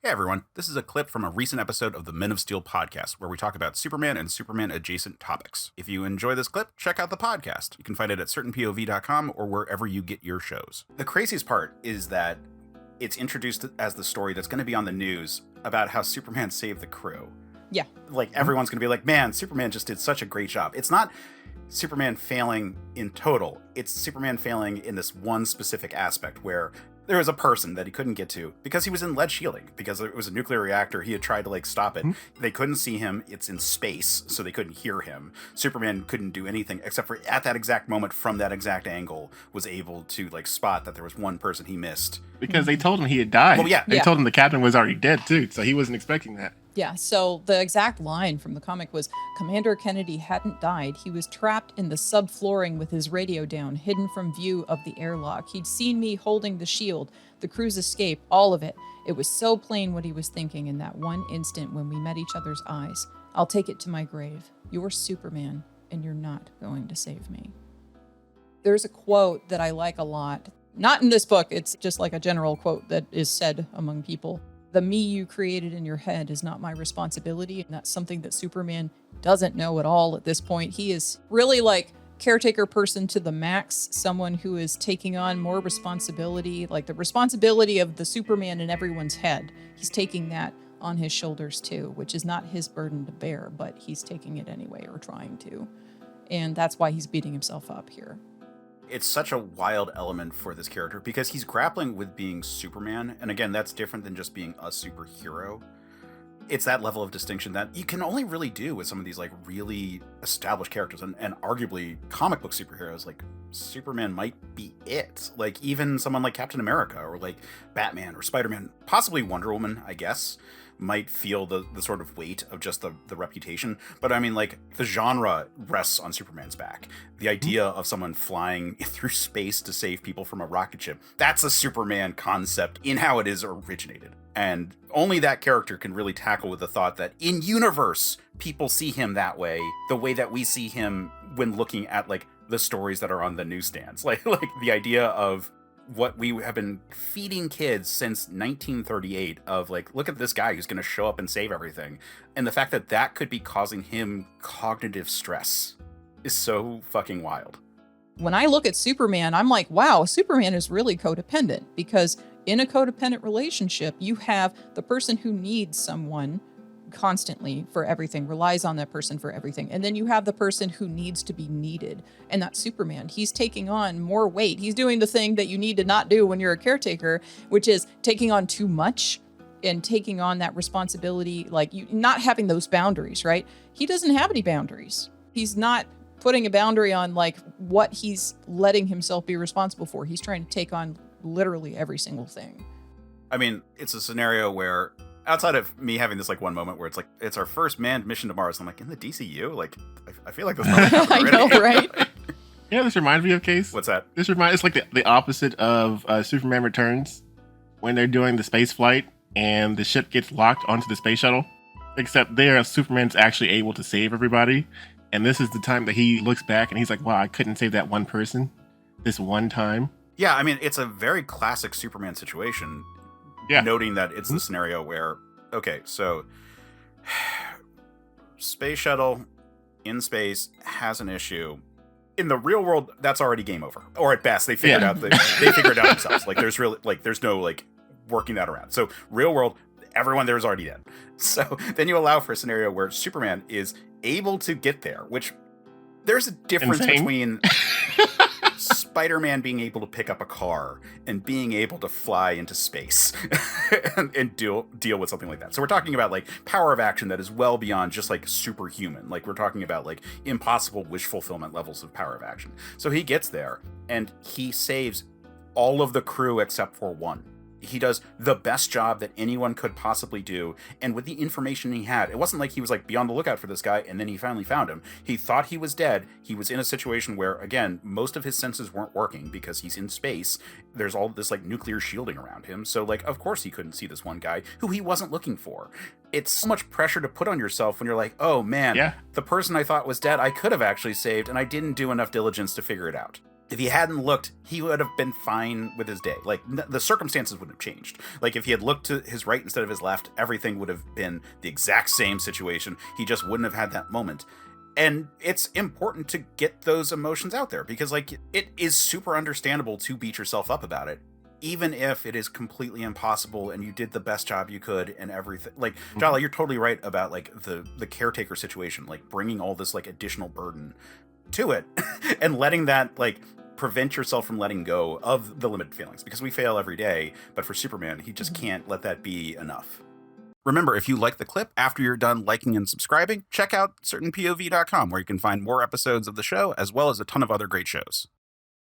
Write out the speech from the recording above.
Hey everyone, this is a clip from a recent episode of the Men of Steel podcast where we talk about Superman and Superman adjacent topics. If you enjoy this clip, check out the podcast. You can find it at certainpov.com or wherever you get your shows. The craziest part is that it's introduced as the story that's going to be on the news about how Superman saved the crew. Yeah. Like everyone's going to be like, man, Superman just did such a great job. It's not Superman failing in total. It's Superman failing in this one specific aspect where there was a person that he couldn't get to because he was in lead shielding, because it was a nuclear reactor. He had tried to stop it. They couldn't see him. It's in space, so they couldn't hear him. Superman couldn't do anything except for at that exact moment, from that exact angle, was able to spot that there was one person he missed. Because they told him he had died. Well, yeah. They told him the captain was already dead too, so he wasn't expecting that. Yeah, so the exact line from the comic was, Commander Kennedy hadn't died. He was trapped in the subflooring with his radio down, hidden from view of the airlock. He'd seen me holding the shield, the crew's escape, all of it. It was so plain what he was thinking in that one instant when we met each other's eyes. I'll take it to my grave. You're Superman, and you're not going to save me. There's a quote that I like a lot. Not in this book, it's just like a general quote that is said among people. The me you created in your head is not my responsibility, and that's something that Superman doesn't know at all at this point. He is really caretaker person to the max, someone who is taking on more responsibility, like the responsibility of the Superman in everyone's head. He's taking that on his shoulders too, which is not his burden to bear, but he's taking it anyway, or trying to. And that's why he's beating himself up here. It's such a wild element for this character because he's grappling with being Superman. And again, that's different than just being a superhero. It's that level of distinction that you can only really do with some of these really established characters, and arguably comic book superheroes. Like Superman might be it. Like even someone like Captain America or Batman or Spider-Man, possibly Wonder Woman, I guess, might feel the sort of weight of just the reputation. But I mean, the genre rests on Superman's back. The idea of someone flying through space to save people from a rocket ship, that's a Superman concept in how it is originated. And only that character can really tackle with the thought that in universe, people see him that way, the way that we see him when looking at the stories that are on the newsstands. Like the idea of what we have been feeding kids since 1938 of look at this guy who's going to show up and save everything. And the fact that that could be causing him cognitive stress is so fucking wild. When I look at Superman, I'm like, wow, Superman is really codependent, because in a codependent relationship, you have the person who needs someone constantly for everything, relies on that person for everything. And then you have the person who needs to be needed. And that's Superman. He's taking on more weight. He's doing the thing that you need to not do when you're a caretaker, which is taking on too much and taking on that responsibility, you not having those boundaries, right? He doesn't have any boundaries. He's not putting a boundary on what he's letting himself be responsible for. He's trying to take on literally every single thing. I mean, it's a scenario where outside of me having this one moment where it's our first manned mission to Mars, I'm in the DCU, I feel like this might happen already. I know, right? Yeah, this reminds me of Case. What's that? It's the opposite of Superman Returns, when they're doing the space flight and the ship gets locked onto the space shuttle. Except there, Superman's actually able to save everybody. And this is the time that he looks back and he's like, wow, I couldn't save that one person this one time. Yeah, I mean, it's a very classic Superman situation. Yeah. Noting that it's the scenario where, okay, so space shuttle in space has an issue. In the real world, that's already game over. Or at best, they figured out they figured it out themselves. There's no working that around. So real world, everyone there is already dead. So then you allow for a scenario where Superman is able to get there, which there's a difference between Spider-Man being able to pick up a car and being able to fly into space and deal with something like that. So we're talking about power of action that is well beyond just superhuman. We're talking about impossible wish fulfillment levels of power of action. So he gets there and he saves all of the crew except for one. He does the best job that anyone could possibly do. And with the information he had, it wasn't like he was be on the lookout for this guy and then he finally found him. He thought he was dead. He was in a situation where, again, most of his senses weren't working because he's in space. There's all this nuclear shielding around him. So of course he couldn't see this one guy who he wasn't looking for. It's so much pressure to put on yourself when you're oh man, the person I thought was dead, I could have actually saved and I didn't do enough diligence to figure it out. If he hadn't looked, he would have been fine with his day. Like, the circumstances wouldn't have changed. Like, if he had looked to his right instead of his left, everything would have been the exact same situation. He just wouldn't have had that moment. And it's important to get those emotions out there because, like, it is super understandable to beat yourself up about it, even if it is completely impossible and you did the best job you could and everything. Like, Jala, you're totally right about, like, the caretaker situation, like, bringing all this, like, additional burden to it and letting that, like, prevent yourself from letting go of the limited feelings, because we fail every day, but for Superman, he just can't let that be enough. Remember, if you like the clip, after you're done liking and subscribing, check out certainpov.com, where you can find more episodes of the show, as well as a ton of other great shows.